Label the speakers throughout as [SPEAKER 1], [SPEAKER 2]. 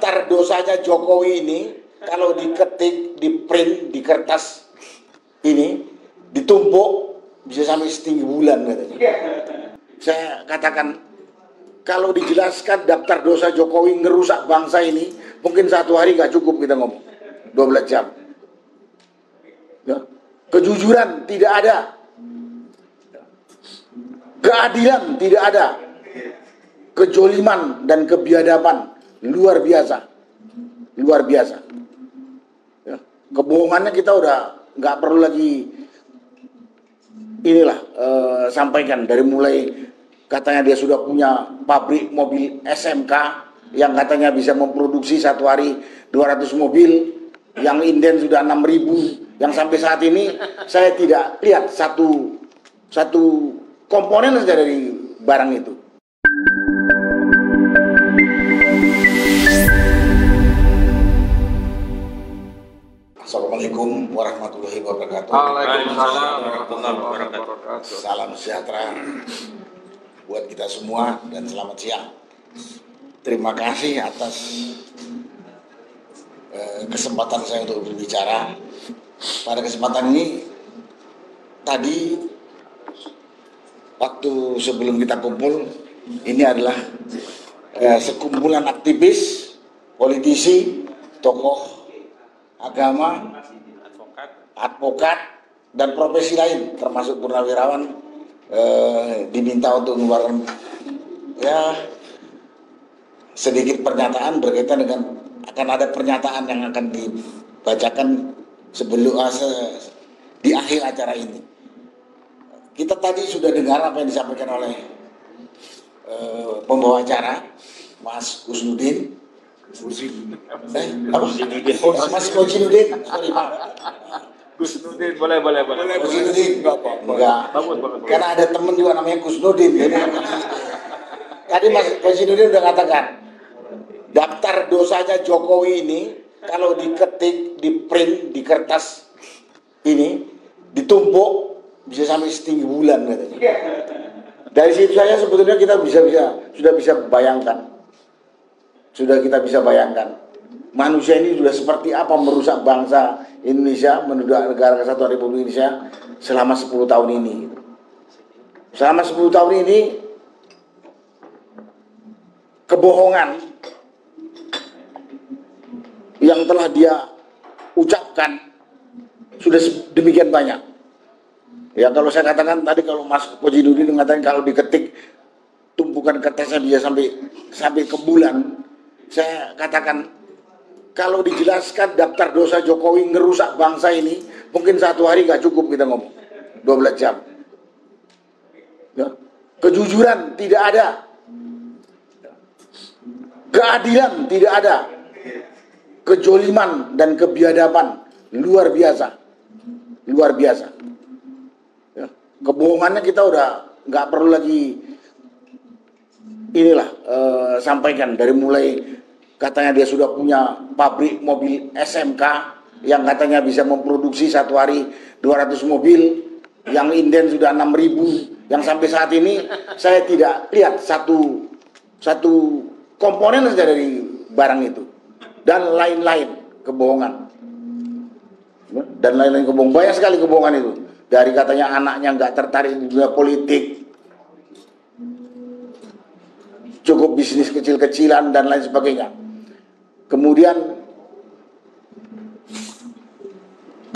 [SPEAKER 1] daftar dosanya Jokowi ini kalau diketik, di print di kertas ini, ditumpuk bisa sampai setinggi bulan katanya. Saya katakan, kalau dijelaskan daftar dosa Jokowi ngerusak bangsa ini, mungkin satu hari nggak cukup kita ngomong, 12 jam. Ya. Kejujuran tidak ada, keadilan tidak ada, kejoliman dan kebiadaban luar biasa, luar biasa. Ya. Kebohongannya kita udah nggak perlu lagi sampaikan, dari mulai katanya dia sudah punya pabrik mobil SMK yang katanya bisa memproduksi satu hari 200 mobil, yang inden sudah 6.000, yang sampai saat ini saya tidak lihat satu komponen saja dari barang itu. Assalamualaikum warahmatullahi wabarakatuh.
[SPEAKER 2] Waalaikumsalam warahmatullahi wabarakatuh.
[SPEAKER 1] Salam sejahtera buat kita semua dan selamat siang. Terima kasih atas kesempatan saya untuk berbicara. Pada kesempatan ini tadi waktu sebelum kita kumpul, ini adalah sekumpulan aktivis, politisi, tokoh agama, advokat, dan profesi lain termasuk purnawirawan diminta untuk mengeluarkan sedikit pernyataan berkaitan dengan, akan ada pernyataan yang akan dibacakan sebelum di akhir acara ini. Kita tadi sudah dengar apa yang disampaikan oleh pembawa acara, Mas Kusnudin. Mas Kusnudin, sorry Pak.
[SPEAKER 2] Kusnudin, boleh.
[SPEAKER 1] Kusnudin, enggak. Karena ada teman juga namanya Kusnudin. Tadi Mas Kusnudin udah katakan, daftar dosanya Jokowi ini kalau diketik, di print di kertas ini, ditumpuk bisa sampai setinggi bulan katanya. Dari situ saja sebetulnya kita sudah bisa bayangkan. Kita bisa bayangkan manusia ini sudah seperti apa merusak bangsa Indonesia, menuduh negara kesatuan Republik Indonesia selama 10 tahun ini. Selama 10 tahun ini kebohongan yang telah dia ucapkan sudah demikian banyak. Ya, kalau saya katakan tadi, kalau Mas Kusnudin mengatakan kalau diketik tumpukan kertasnya bisa sampai ke bulan. Saya katakan, kalau dijelaskan daftar dosa Jokowi ngerusak bangsa ini, mungkin satu hari nggak cukup kita ngomong, 12 jam. Ya. Kejujuran tidak ada, keadilan tidak ada, kejoliman dan kebiadaban luar biasa, luar biasa. Ya. Kebohongannya kita udah nggak perlu lagi sampaikan, dari mulai katanya dia sudah punya pabrik mobil SMK yang katanya bisa memproduksi satu hari 200 mobil, yang inden sudah 6.000, yang sampai saat ini saya tidak lihat satu komponen saja dari barang itu, dan lain-lain kebohongan. Dan lain-lain kebohongan, banyak sekali kebohongan itu. Dari katanya anaknya nggak tertarik di dunia politik, cukup bisnis kecil-kecilan dan lain sebagainya. Kemudian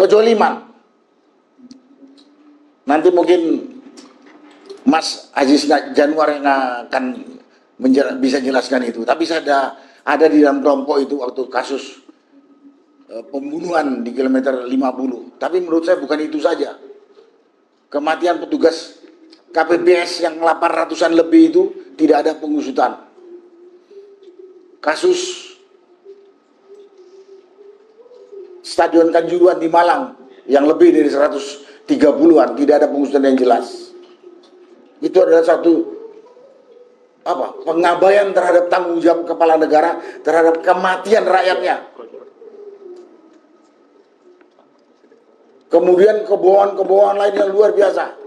[SPEAKER 1] kejoliman. Nanti mungkin Mas Aziz Januar yang akan bisa jelaskan itu. Tapi saya ada di dalam kelompok itu waktu kasus pembunuhan di kilometer 50. Tapi menurut saya bukan itu saja. Kematian petugas KPPS yang 800-an lebih itu tidak ada pengusutan. Kasus Stadion Kanjuruhan di Malang yang lebih dari 130-an tidak ada pengusutan yang jelas. Itu adalah satu pengabaian terhadap tanggung jawab kepala negara terhadap kematian rakyatnya. Kemudian kebohongan-kebohongan lain yang luar biasa,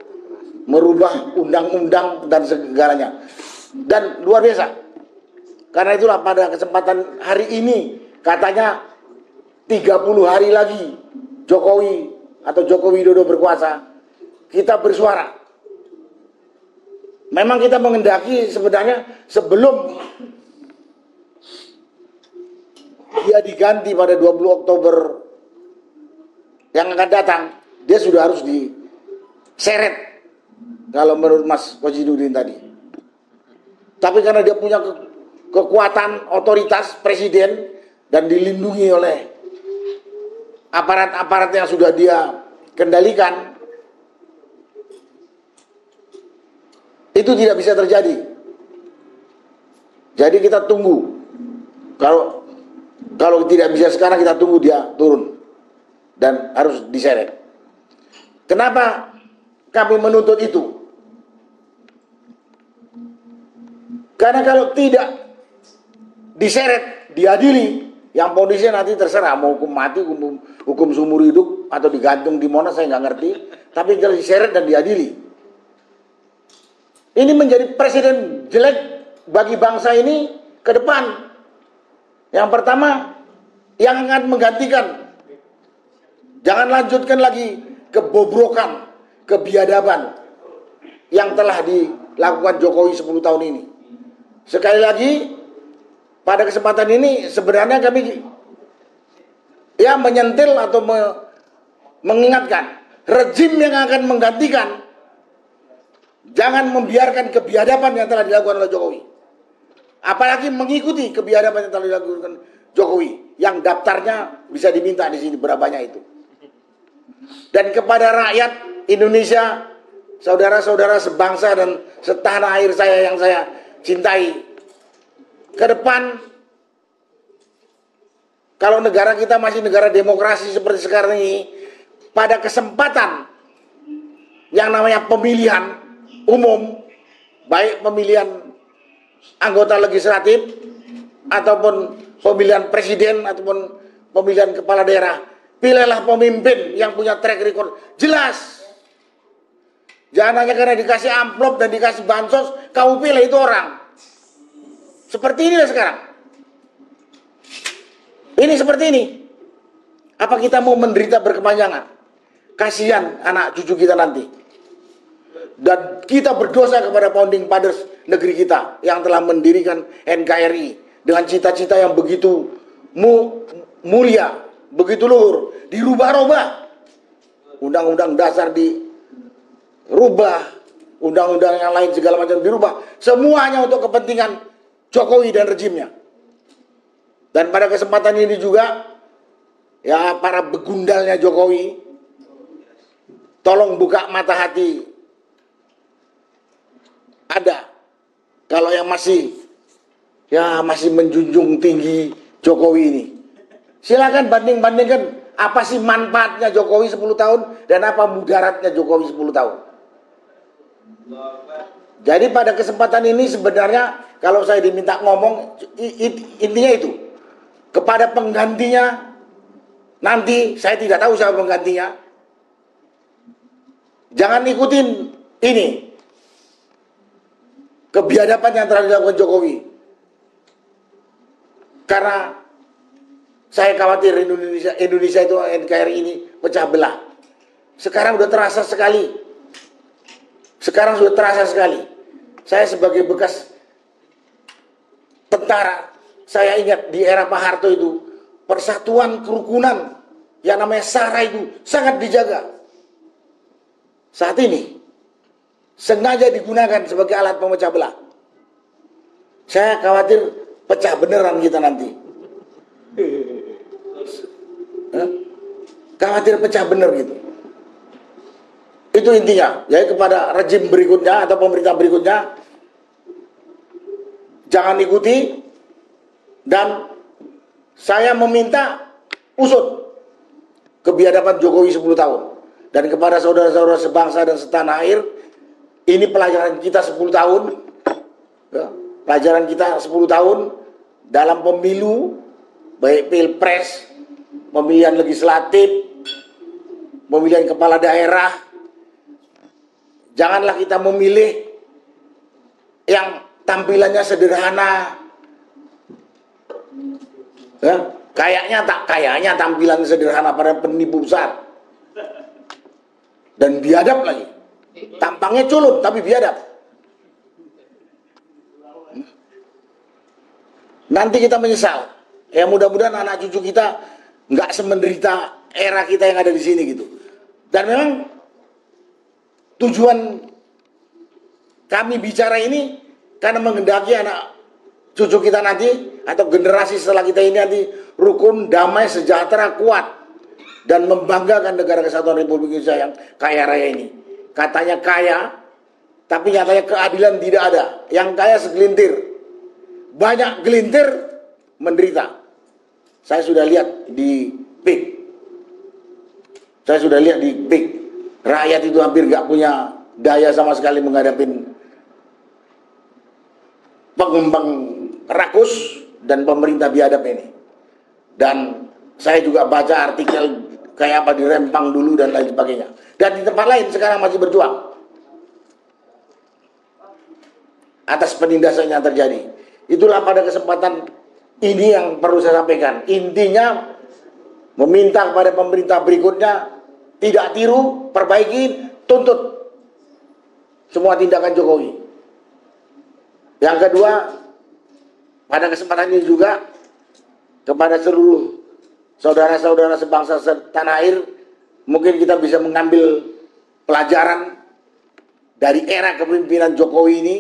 [SPEAKER 1] merubah undang-undang dan segalanya. Dan luar biasa, Karena itulah pada kesempatan hari ini katanya 30 hari lagi Jokowi atau Joko Widodo berkuasa, kita bersuara. Memang kita mengendaki sebenarnya sebelum dia diganti pada 20 Oktober yang akan datang, dia sudah harus diseret kalau menurut Mas Kojinuddin tadi. Tapi karena dia punya kekuatan otoritas presiden dan dilindungi oleh aparat-aparat yang sudah dia kendalikan, itu tidak bisa terjadi. Jadi kita tunggu. Kalau tidak bisa sekarang, kita tunggu dia turun dan harus diseret. Kenapa kami menuntut itu? Karena kalau tidak diseret, diadili, yang ponisnya nanti terserah mau hukum mati, hukum seumur hidup atau digantung di mana saya nggak ngerti. Tapi kalau diseret dan diadili, ini menjadi presiden jelek bagi bangsa ini ke depan. Yang pertama, yang akan menggantikan, jangan lanjutkan lagi kebobrokan, kebiadaban yang telah dilakukan Jokowi 10 tahun ini. Sekali lagi, pada kesempatan ini sebenarnya kami menyentil atau mengingatkan rejim yang akan menggantikan, jangan membiarkan kebiadaban yang telah dilakukan oleh Jokowi. Apalagi mengikuti kebiadaban yang telah dilakukan Jokowi, yang daftarnya bisa diminta di sini berapa banyak itu. Dan kepada rakyat Indonesia, saudara-saudara sebangsa dan setanah air saya yang saya cintai, ke depan kalau negara kita masih negara demokrasi seperti sekarang ini, pada kesempatan yang namanya pemilihan umum, baik pemilihan anggota legislatif ataupun pemilihan presiden ataupun pemilihan kepala daerah, pilihlah pemimpin yang punya track record jelas. Jangan hanya karena dikasih amplop dan dikasih bansos, kamu pilih itu orang. Seperti inilah sekarang. Ini seperti ini. Apa kita mau menderita berkepanjangan? Kasihan anak cucu kita nanti. Dan kita berdosa kepada founding fathers negeri kita yang telah mendirikan NKRI dengan cita-cita yang begitu mulia, begitu luhur, dirubah-rubah. Undang-undang dasar dirubah, undang-undang yang lain segala macam dirubah. Semuanya untuk kepentingan Jokowi dan rejimnya. Dan pada kesempatan ini juga, ya para begundalnya Jokowi, tolong buka mata hati. Ada, kalau yang masih menjunjung tinggi Jokowi ini, silakan banding-bandingkan apa sih manfaatnya Jokowi 10 tahun dan apa mudaratnya Jokowi 10 tahun. Jadi pada kesempatan ini sebenarnya kalau saya diminta ngomong, intinya itu. Kepada penggantinya, nanti saya tidak tahu siapa penggantinya. Jangan ikutin ini, kebiadaban yang telah dilakukan Jokowi. Karena saya khawatir Indonesia itu NKRI ini pecah belah. Sekarang sudah terasa sekali. Saya sebagai bekas tentara, saya ingat di era Pak Harto itu, persatuan kerukunan yang namanya SARA itu sangat dijaga. Saat ini sengaja digunakan sebagai alat pemecah belah. Saya khawatir pecah beneran kita nanti. Khawatir pecah bener gitu. Itu intinya. Jadi kepada rejim berikutnya atau pemerintah berikutnya, jangan ikuti. Dan saya meminta usut kebiadaban Jokowi 10 tahun. Dan kepada saudara-saudara sebangsa dan setanah air, ini pelajaran kita 10 tahun. Ya, pelajaran kita 10 tahun dalam pemilu, baik pilpres, pemilihan legislatif, pemilihan kepala daerah. Janganlah kita memilih yang tampilannya sederhana, Ya, kayaknya tampilan sederhana pada penipu besar. Dan biadab lagi. Tampangnya culun tapi biadab. Nanti kita menyesal. Ya mudah-mudahan anak cucu kita nggak semenderita era kita yang ada di sini gitu. Dan memang tujuan kami bicara ini karena menghendaki anak cucu kita nanti atau generasi setelah kita ini nanti rukun, damai, sejahtera, kuat dan membanggakan negara kesatuan Republik Indonesia yang kaya raya ini. Katanya kaya, tapi nyatanya keadilan tidak ada. Yang kaya segelintir, banyak gelintir menderita. Saya sudah lihat di PIK. Rakyat itu hampir gak punya daya sama sekali menghadapi pengembang rakus dan pemerintah biadab ini. Dan saya juga baca artikel kayak apa di Rempang dulu dan lain sebagainya. Dan di tempat lain sekarang masih berjuang atas penindasan yang terjadi. Itulah pada kesempatan ini yang perlu saya sampaikan. Intinya meminta kepada pemerintah berikutnya tidak tiru, perbaiki, tuntut semua tindakan Jokowi. Yang kedua, pada kesempatan ini juga kepada seluruh saudara-saudara sebangsa setanah air, mungkin kita bisa mengambil pelajaran dari era kepemimpinan Jokowi ini.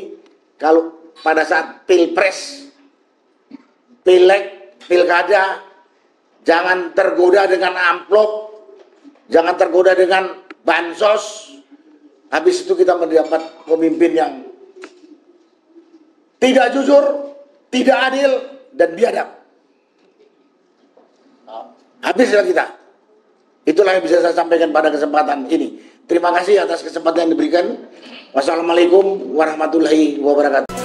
[SPEAKER 1] Kalau pada saat pilpres, pileg, pilkada, jangan tergoda dengan amplop, jangan tergoda dengan bansos. Habis itu kita mendapat pemimpin yang tidak jujur, tidak adil, dan biadab. Habislah kita. Itulah yang bisa saya sampaikan pada kesempatan ini. Terima kasih atas kesempatan yang diberikan. Wassalamualaikum warahmatullahi wabarakatuh.